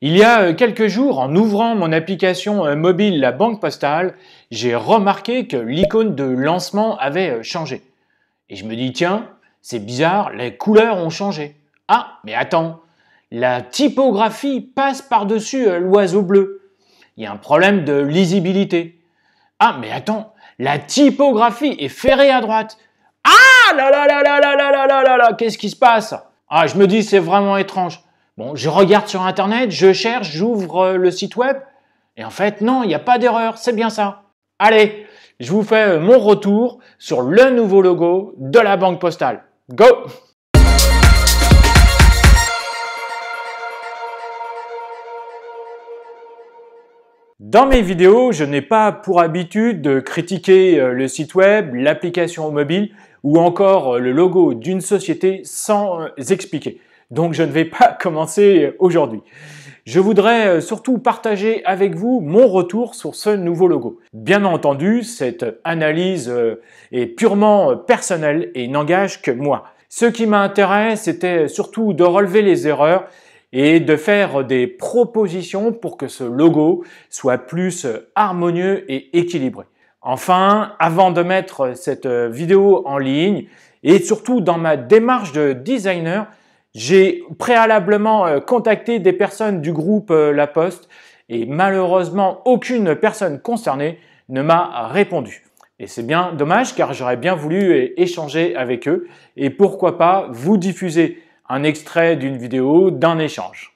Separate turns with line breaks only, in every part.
Il y a quelques jours, en ouvrant mon application mobile La Banque Postale, j'ai remarqué que l'icône de lancement avait changé. Et je me dis, tiens, c'est bizarre, les couleurs ont changé. Ah, mais attends, la typographie passe par-dessus l'oiseau bleu. Il y a un problème de lisibilité. Ah, mais attends, la typographie est ferrée à droite. Ah là là là là là là là là là là, qu'est-ce qui se passe? Ah, je me dis, c'est vraiment étrange. Bon, je regarde sur Internet, je cherche, j'ouvre le site web, et en fait, non, il n'y a pas d'erreur, c'est bien ça. Allez, je vous fais mon retour sur le nouveau logo de la Banque Postale. Go! Dans mes vidéos, je n'ai pas pour habitude de critiquer le site web, l'application mobile ou encore le logo d'une société sans expliquer. Donc je ne vais pas commencer aujourd'hui. Je voudrais surtout partager avec vous mon retour sur ce nouveau logo. Bien entendu, cette analyse est purement personnelle et n'engage que moi. Ce qui m'intéresse, c'était surtout de relever les erreurs et de faire des propositions pour que ce logo soit plus harmonieux et équilibré. Enfin, avant de mettre cette vidéo en ligne et surtout dans ma démarche de designer, j'ai préalablement contacté des personnes du groupe La Poste et malheureusement aucune personne concernée ne m'a répondu. Et c'est bien dommage car j'aurais bien voulu échanger avec eux et pourquoi pas vous diffuser un extrait d'une vidéo d'un échange.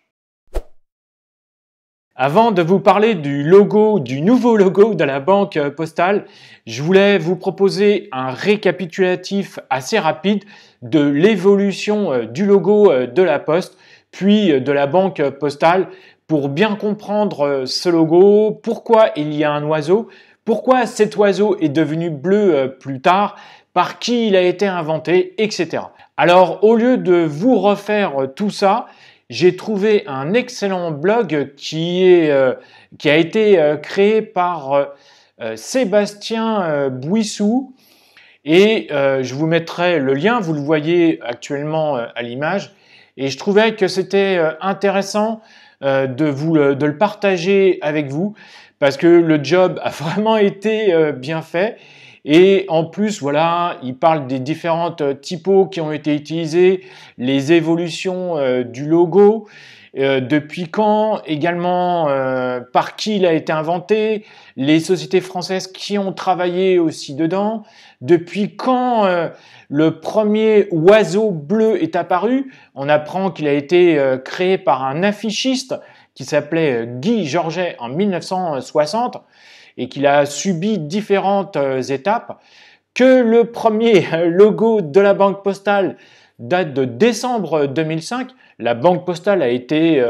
Avant de vous parler du nouveau logo de la Banque Postale, je voulais vous proposer un récapitulatif assez rapide de l'évolution du logo de la Poste, puis de la Banque Postale, pour bien comprendre ce logo, pourquoi il y a un oiseau, pourquoi cet oiseau est devenu bleu plus tard, par qui il a été inventé, etc. Alors, au lieu de vous refaire tout ça, j'ai trouvé un excellent blog qui a été créé par Sébastien Bouissou et je vous mettrai le lien, vous le voyez actuellement à l'image. Et je trouvais que c'était intéressant de le partager avec vous parce que le job a vraiment été bien fait. Et en plus, voilà, il parle des différentes typos qui ont été utilisées, les évolutions du logo, depuis quand, également par qui il a été inventé, les sociétés françaises qui ont travaillé aussi dedans, depuis quand le premier oiseau bleu est apparu. On apprend qu'il a été créé par un affichiste qui s'appelait Guy Georget en 1960 et qu'il a subi différentes étapes, que le premier logo de la Banque Postale date de décembre 2005. La Banque Postale a été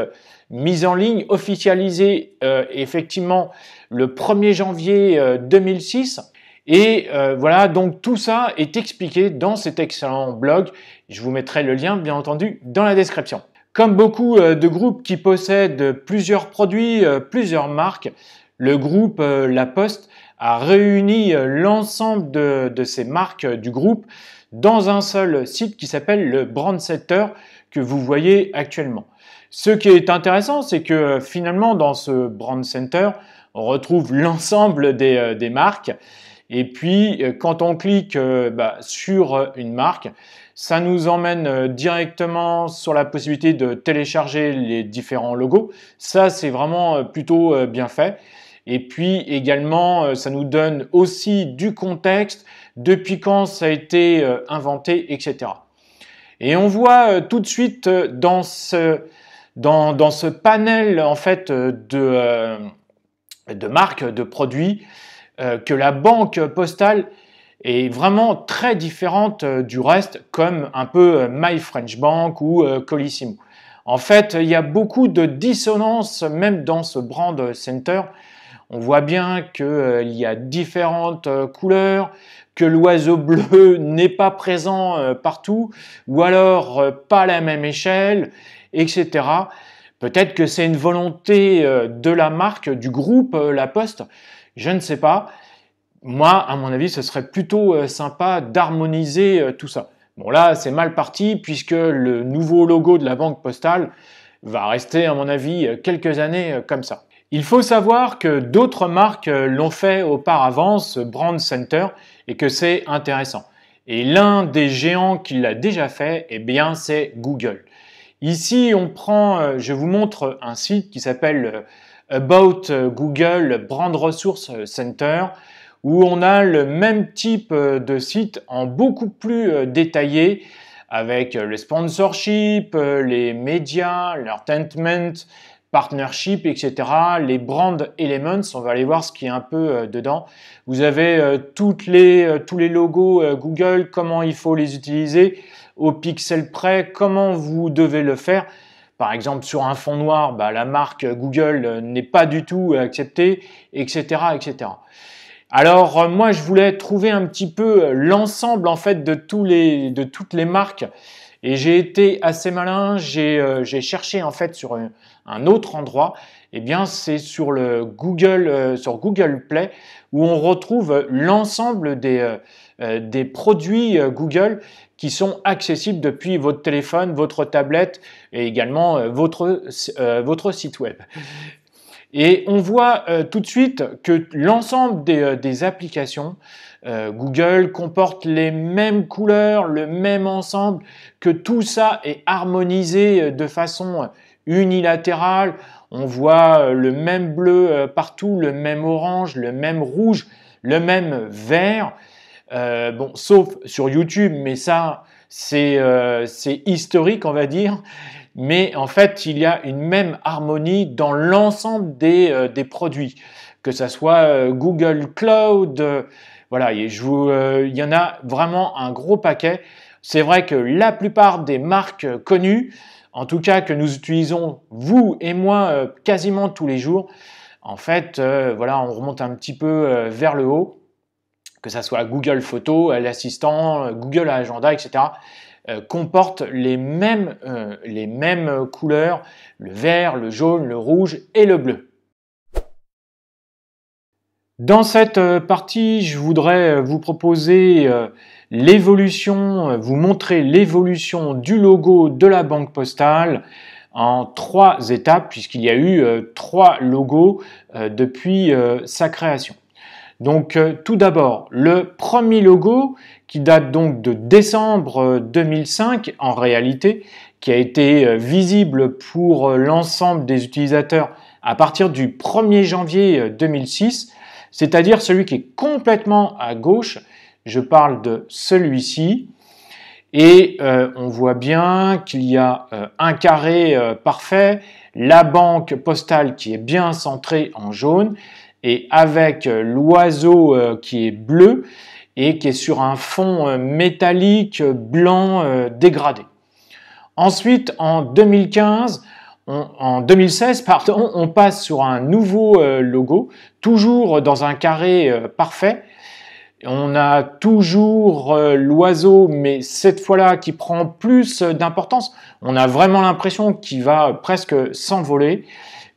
mise en ligne, officialisée effectivement le 1er janvier 2006. Et voilà, donc tout ça est expliqué dans cet excellent blog. Je vous mettrai le lien, bien entendu, dans la description. Comme beaucoup de groupes qui possèdent plusieurs produits, plusieurs marques, le groupe La Poste a réuni l'ensemble de ces marques du groupe dans un seul site qui s'appelle le Brand Center que vous voyez actuellement. Ce qui est intéressant, c'est que finalement dans ce Brand Center, on retrouve l'ensemble des marques. Et puis quand on clique sur une marque, ça nous emmène directement sur la possibilité de télécharger les différents logos. Ça, c'est vraiment plutôt bien fait. Et puis également, ça nous donne aussi du contexte, depuis quand ça a été inventé, etc. Et on voit tout de suite dans ce panel en fait de marques, de produits, que la Banque Postale est vraiment très différente du reste, comme un peu My French Bank ou Colissimo. En fait, il y a beaucoup de dissonance même dans ce Brand Center. On voit bien qu'il y a différentes couleurs, que l'oiseau bleu n'est pas présent partout, ou alors pas à la même échelle, etc. Peut-être que c'est une volonté de la marque, du groupe La Poste, je ne sais pas. Moi, à mon avis, ce serait plutôt sympa d'harmoniser tout ça. Bon là, c'est mal parti puisque le nouveau logo de la Banque Postale va rester à mon avis quelques années comme ça. Il faut savoir que d'autres marques l'ont fait auparavant, ce Brand Center, et que c'est intéressant. Et l'un des géants qui l'a déjà fait, eh bien, c'est Google. Ici, je vous montre un site qui s'appelle About Google Brand Resource Center, où on a le même type de site en beaucoup plus détaillé, avec le sponsorship, les médias, l'entertainment, partnership, etc. Les brand elements, on va aller voir ce qui est un peu dedans. Vous avez tous les logos Google, comment il faut les utiliser, au pixel près, comment vous devez le faire. Par exemple, sur un fond noir, la marque Google n'est pas du tout acceptée, etc., etc. Alors, moi, je voulais trouver un petit peu l'ensemble en fait de toutes les marques, et j'ai été assez malin. J'ai cherché en fait sur un autre endroit. Eh bien, c'est sur sur Google Play, où on retrouve l'ensemble des produits Google qui sont accessibles depuis votre téléphone, votre tablette et également votre site web. Et on voit tout de suite que l'ensemble des applications Google comporte les mêmes couleurs, le même ensemble, que tout ça est harmonisé de façon unilatérale. On voit le même bleu partout, le même orange, le même rouge, le même vert. Bon, sauf sur YouTube, mais ça, c'est historique, on va dire. Mais en fait, il y a une même harmonie dans l'ensemble des produits, que ce soit Google Cloud, voilà, il y en a vraiment un gros paquet. C'est vrai que la plupart des marques connues, en tout cas que nous utilisons, vous et moi, quasiment tous les jours, en fait, voilà, on remonte un petit peu vers le haut, que ce soit Google Photos, l'assistant, Google Agenda, etc., comportent les mêmes couleurs, le vert, le jaune, le rouge et le bleu. Dans cette partie, je voudrais vous proposer vous montrer l'évolution du logo de la Banque Postale en 3 étapes, puisqu'il y a eu 3 logos depuis sa création. Donc tout d'abord, le premier logo qui date donc de décembre 2005 en réalité, qui a été visible pour l'ensemble des utilisateurs à partir du 1er janvier 2006, c'est-à-dire celui qui est complètement à gauche. Je parle de celui-ci. Et on voit bien qu'il y a un carré parfait, la banque postale qui est bien centrée en jaune, et avec l'oiseau qui est bleu et qui est sur un fond métallique blanc dégradé. Ensuite, en 2016, pardon, on passe sur un nouveau logo, toujours dans un carré parfait. On a toujours l'oiseau, mais cette fois-là qui prend plus d'importance. On a vraiment l'impression qu'il va presque s'envoler,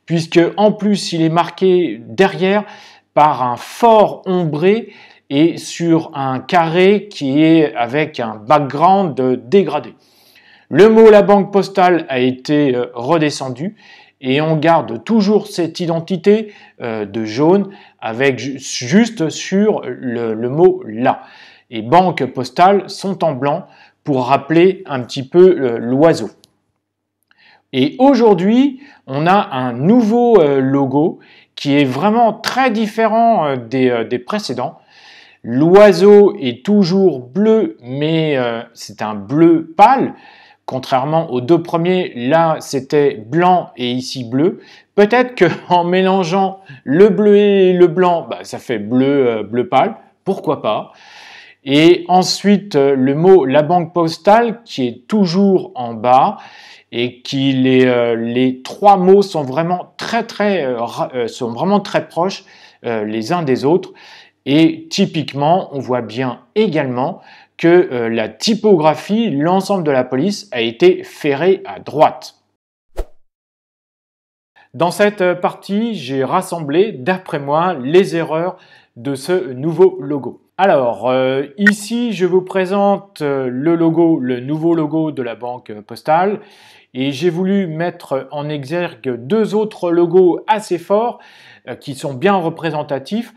puisque en plus il est marqué derrière par un fort ombré et sur un carré qui est avec un background dégradé. Le mot la banque postale a été redescendu et on garde toujours cette identité de jaune avec juste sur le mot là. Et banque postale sont en blanc pour rappeler un petit peu l'oiseau. Et aujourd'hui, on a un nouveau logo qui est vraiment très différent des précédents. L'oiseau est toujours bleu, mais c'est un bleu pâle. Contrairement aux 2 premiers, là c'était blanc et ici bleu. Peut-être qu'en mélangeant le bleu et le blanc, ça fait bleu pâle, pourquoi pas. Et ensuite le mot la banque postale qui est toujours en bas et qui les 3 mots sont vraiment très proches les uns des autres. Et typiquement, on voit bien également que la typographie, l'ensemble de la police a été ferrée à droite. Dans cette partie, j'ai rassemblé, d'après moi, les erreurs de ce nouveau logo. Alors, ici, je vous présente le logo, le nouveau logo de la Banque Postale. Et j'ai voulu mettre en exergue deux autres logos assez forts qui sont bien représentatifs,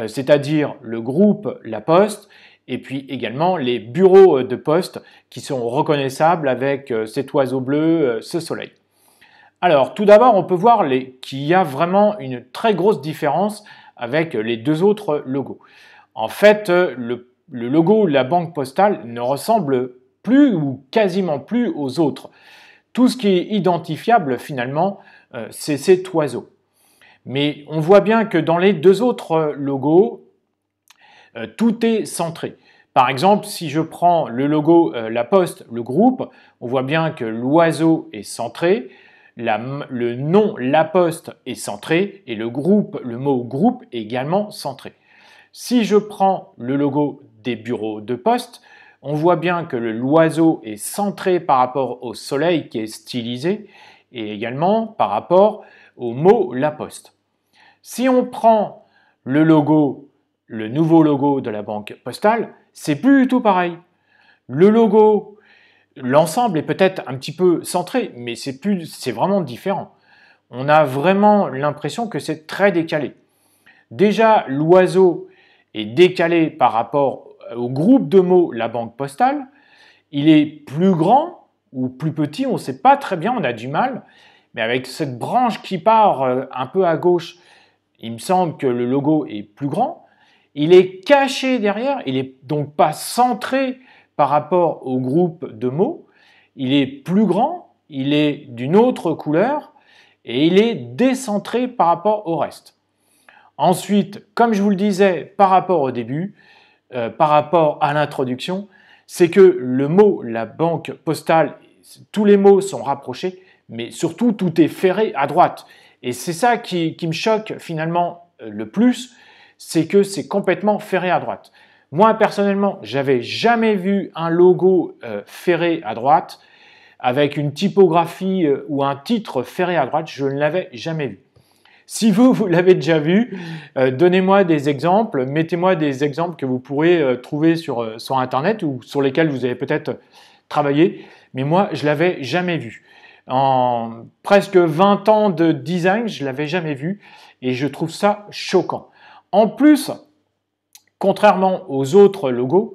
c'est-à-dire le groupe La Poste et puis également les bureaux de poste qui sont reconnaissables avec cet oiseau bleu, ce soleil. Alors, tout d'abord, on peut voir qu'il y a vraiment une très grosse différence avec les deux autres logos. En fait, le logo de la Banque Postale ne ressemble plus ou quasiment plus aux autres. Tout ce qui est identifiable finalement, c'est cet oiseau. Mais on voit bien que dans les deux autres logos, tout est centré. Par exemple, si je prends le logo La Poste, le groupe, on voit bien que l'oiseau est centré, le nom La Poste est centré et le mot groupe est également centré. Si je prends le logo des bureaux de poste, on voit bien que l'oiseau est centré par rapport au soleil qui est stylisé et également par rapport au mot La Poste. Si on prend le logo, le nouveau logo de la Banque Postale, c'est plus du tout pareil. Le logo, l'ensemble est peut-être un petit peu centré, mais c'est vraiment différent. On a vraiment l'impression que c'est très décalé. Déjà, l'oiseau est décalé par rapport au groupe de mots La Banque Postale. Il est plus grand ou plus petit, on ne sait pas très bien, on a du mal. Mais avec cette branche qui part un peu à gauche, il me semble que le logo est plus grand. Il est caché derrière, il n'est donc pas centré par rapport au groupe de mots. Il est plus grand, il est d'une autre couleur et il est décentré par rapport au reste. Ensuite, comme je vous le disais par rapport au début, par rapport à l'introduction, c'est que le mot la Banque Postale, tous les mots sont rapprochés, mais surtout tout est ferré à droite. Et c'est ça qui me choque finalement le plus, c'est que c'est complètement ferré à droite. Moi personnellement, j'avais jamais vu un logo ferré à droite avec une typographie ou un titre ferré à droite, je ne l'avais jamais vu. Si vous l'avez déjà vu, donnez-moi des exemples, mettez-moi des exemples que vous pourrez trouver sur Internet ou sur lesquels vous avez peut-être travaillé, mais moi, je ne l'avais jamais vu. En presque 20 ans de design, je ne l'avais jamais vu et je trouve ça choquant. En plus, contrairement aux autres logos,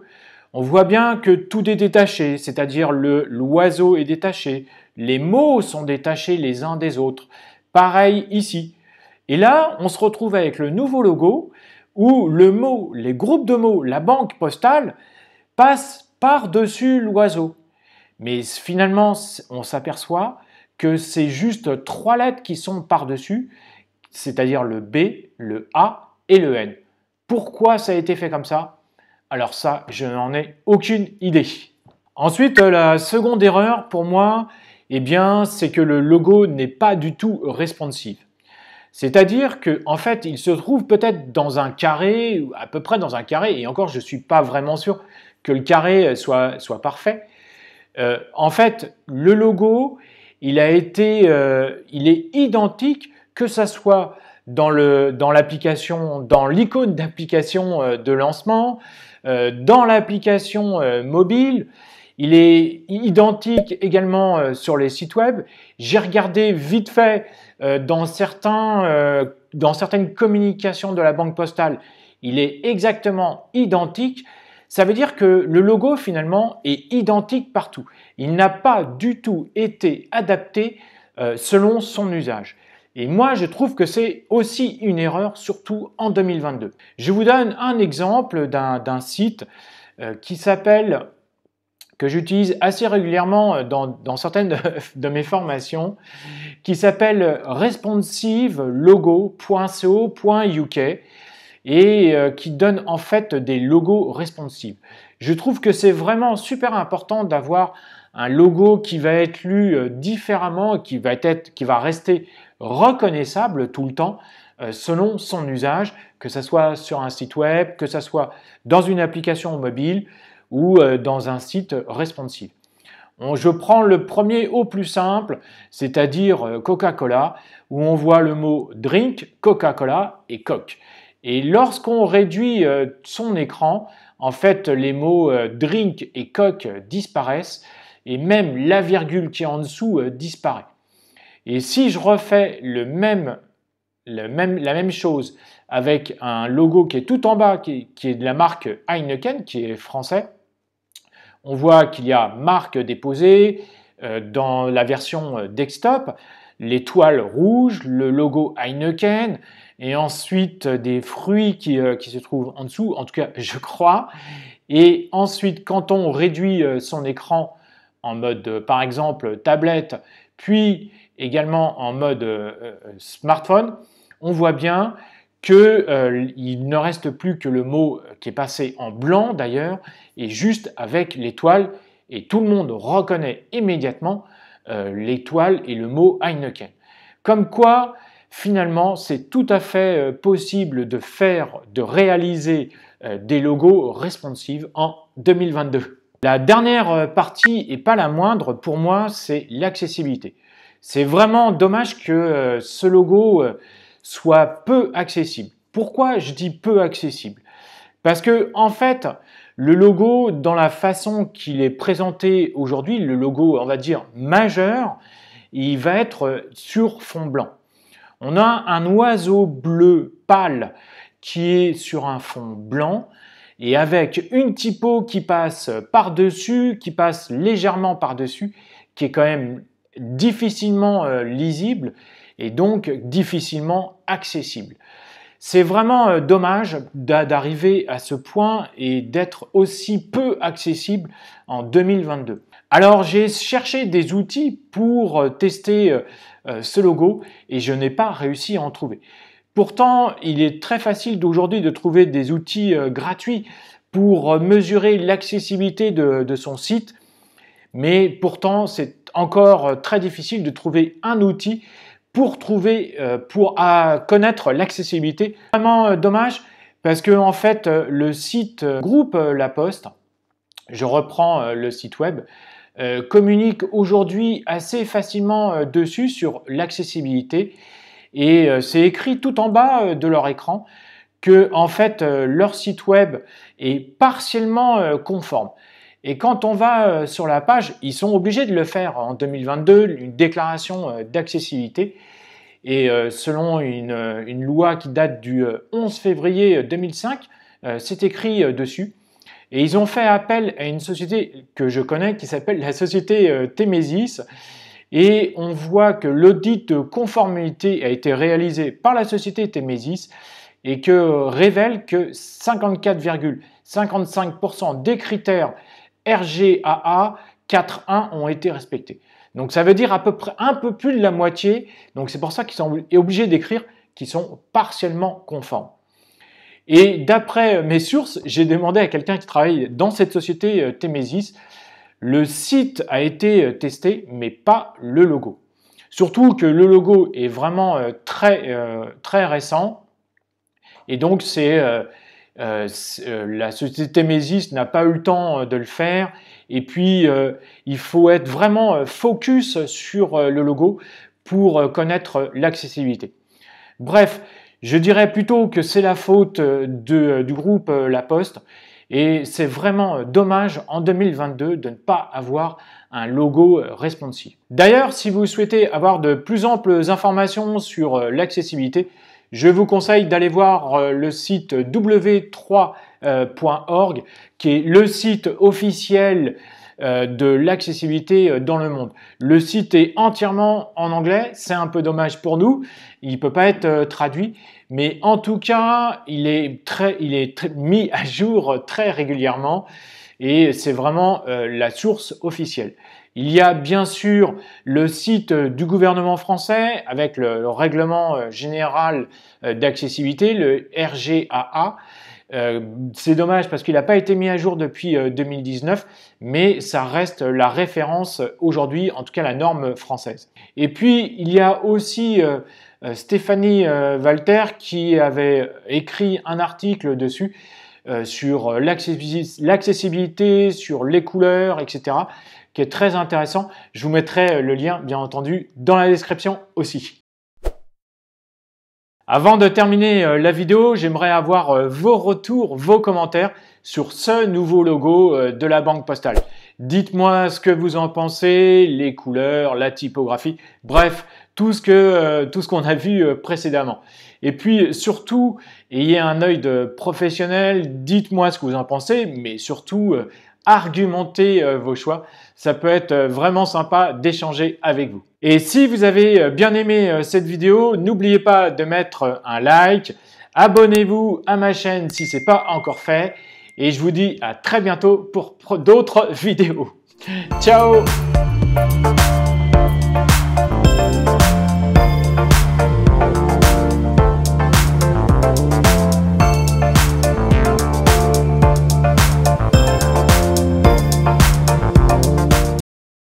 on voit bien que tout est détaché, c'est-à-dire l'oiseau est détaché, les mots sont détachés les uns des autres. Pareil ici. Et là, on se retrouve avec le nouveau logo où les groupes de mots, la Banque Postale, passent par-dessus l'oiseau. Mais finalement, on s'aperçoit que c'est juste 3 lettres qui sont par-dessus, c'est-à-dire le B, le A et le N. Pourquoi ça a été fait comme ça? Alors ça, je n'en ai aucune idée. Ensuite, la seconde erreur pour moi, c'est que le logo n'est pas du tout responsive. C'est-à-dire qu'en fait, il se trouve peut-être dans un carré, ou à peu près dans un carré, et encore, je ne suis pas vraiment sûr que le carré soit parfait. En fait, le logo, il est identique, que ça soit dans l'application, dans l'icône d'application de lancement, dans l'application mobile. Il est identique également sur les sites web. J'ai regardé vite fait dans certaines communications de la Banque Postale. Il est exactement identique. Ça veut dire que le logo finalement est identique partout. Il n'a pas du tout été adapté selon son usage. Et moi, je trouve que c'est aussi une erreur, surtout en 2022. Je vous donne un exemple d'un site que j'utilise assez régulièrement dans certaines de mes formations, qui s'appelle responsivelogo.co.uk et qui donne en fait des logos responsives. Je trouve que c'est vraiment super important d'avoir un logo qui va être lu différemment, qui va rester reconnaissable tout le temps selon son usage, que ce soit sur un site web, que ce soit dans une application mobile ou dans un site responsive. Je prends le premier au plus simple, c'est-à-dire Coca-Cola, où on voit le mot drink, Coca-Cola et Coke. Et lorsqu'on réduit son écran, en fait, les mots drink et coke disparaissent et même la virgule qui est en dessous disparaît. Et si je refais la même chose avec un logo qui est tout en bas, qui est de la marque Heineken, qui est français, on voit qu'il y a marque déposée dans la version desktop, l'étoile rouge, le logo Heineken, et ensuite des fruits qui se trouvent en dessous, en tout cas je crois. Et ensuite, quand on réduit son écran en mode par exemple tablette, puis également en mode smartphone, on voit bien qu'il ne reste plus que le mot qui est passé en blanc d'ailleurs, et juste avec l'étoile, et tout le monde reconnaît immédiatement l'étoile et le mot Heineken. Comme quoi, finalement, c'est tout à fait possible de réaliser des logos responsive en 2022. La dernière partie, et pas la moindre pour moi, c'est l'accessibilité. C'est vraiment dommage que ce logo soit peu accessible. Pourquoi je dis peu accessible? Parce que en fait, le logo, dans la façon qu'il est présenté aujourd'hui, le logo, on va dire, majeur, il va être sur fond blanc. On a un oiseau bleu pâle qui est sur un fond blanc et avec une typo qui passe par-dessus, qui passe légèrement par-dessus, qui est quand même difficilement lisible et donc difficilement accessible. C'est vraiment dommage d'arriver à ce point et d'être aussi peu accessible en 2022. Alors j'ai cherché des outils pour tester ce logo et je n'ai pas réussi à en trouver. Pourtant, il est très facile aujourd'hui de trouver des outils gratuits pour mesurer l'accessibilité de son site, mais pourtant c'est encore très difficile de trouver un outil pour connaître l'accessibilité. Vraiment dommage parce que en fait le site groupe La Poste, je reprends le site web, communique aujourd'hui assez facilement dessus sur l'accessibilité et c'est écrit tout en bas de leur écran que en fait leur site web est partiellement conforme. Et quand on va sur la page, ils sont obligés de le faire en 2022, une déclaration d'accessibilité. Et selon une loi qui date du 11 février 2005, c'est écrit dessus. Et ils ont fait appel à une société que je connais qui s'appelle la société Temesis. Et on voit que l'audit de conformité a été réalisé par la société Temesis et que révèle que 54,55% des critères RGAA 4.1 ont été respectés. Donc ça veut dire à peu près un peu plus de la moitié. Donc c'est pour ça qu'ils sont obligés d'écrire qu'ils sont partiellement conformes. Et d'après mes sources, j'ai demandé à quelqu'un qui travaille dans cette société Temesis. Le site a été testé, mais pas le logo. Surtout que le logo est vraiment très récent. Et donc la société Temesis n'a pas eu le temps de le faire. Et puis, il faut être vraiment focus sur le logo pour connaître l'accessibilité. Bref, je dirais plutôt que c'est la faute du groupe La Poste et c'est vraiment dommage en 2022 de ne pas avoir un logo responsive. D'ailleurs, si vous souhaitez avoir de plus amples informations sur l'accessibilité, je vous conseille d'aller voir le site w3.org qui est le site officiel de l'accessibilité dans le monde. Le site est entièrement en anglais, c'est un peu dommage pour nous, il ne peut pas être traduit, mais en tout cas, il est mis à jour très régulièrement et c'est vraiment la source officielle. Il y a bien sûr le site du gouvernement français avec le règlement général d'accessibilité, le RGAA. C'est dommage parce qu'il n'a pas été mis à jour depuis 2019, mais ça reste la référence aujourd'hui, en tout cas la norme française. Et puis, il y a aussi Stéphanie Walter qui avait écrit un article dessus sur l'accessibilité, sur les couleurs, etc., qui est très intéressant. Je vous mettrai le lien, bien entendu, dans la description aussi. Avant de terminer la vidéo, j'aimerais avoir vos retours, vos commentaires sur ce nouveau logo de la Banque Postale. Dites-moi ce que vous en pensez, les couleurs, la typographie, bref, tout ce qu'on a vu précédemment. Et puis surtout, ayez un œil de professionnel, dites-moi ce que vous en pensez, mais surtout argumentez vos choix. Ça peut être vraiment sympa d'échanger avec vous. Et si vous avez bien aimé cette vidéo, n'oubliez pas de mettre un like, abonnez-vous à ma chaîne si ce n'est pas encore fait, et je vous dis à très bientôt pour d'autres vidéos. Ciao!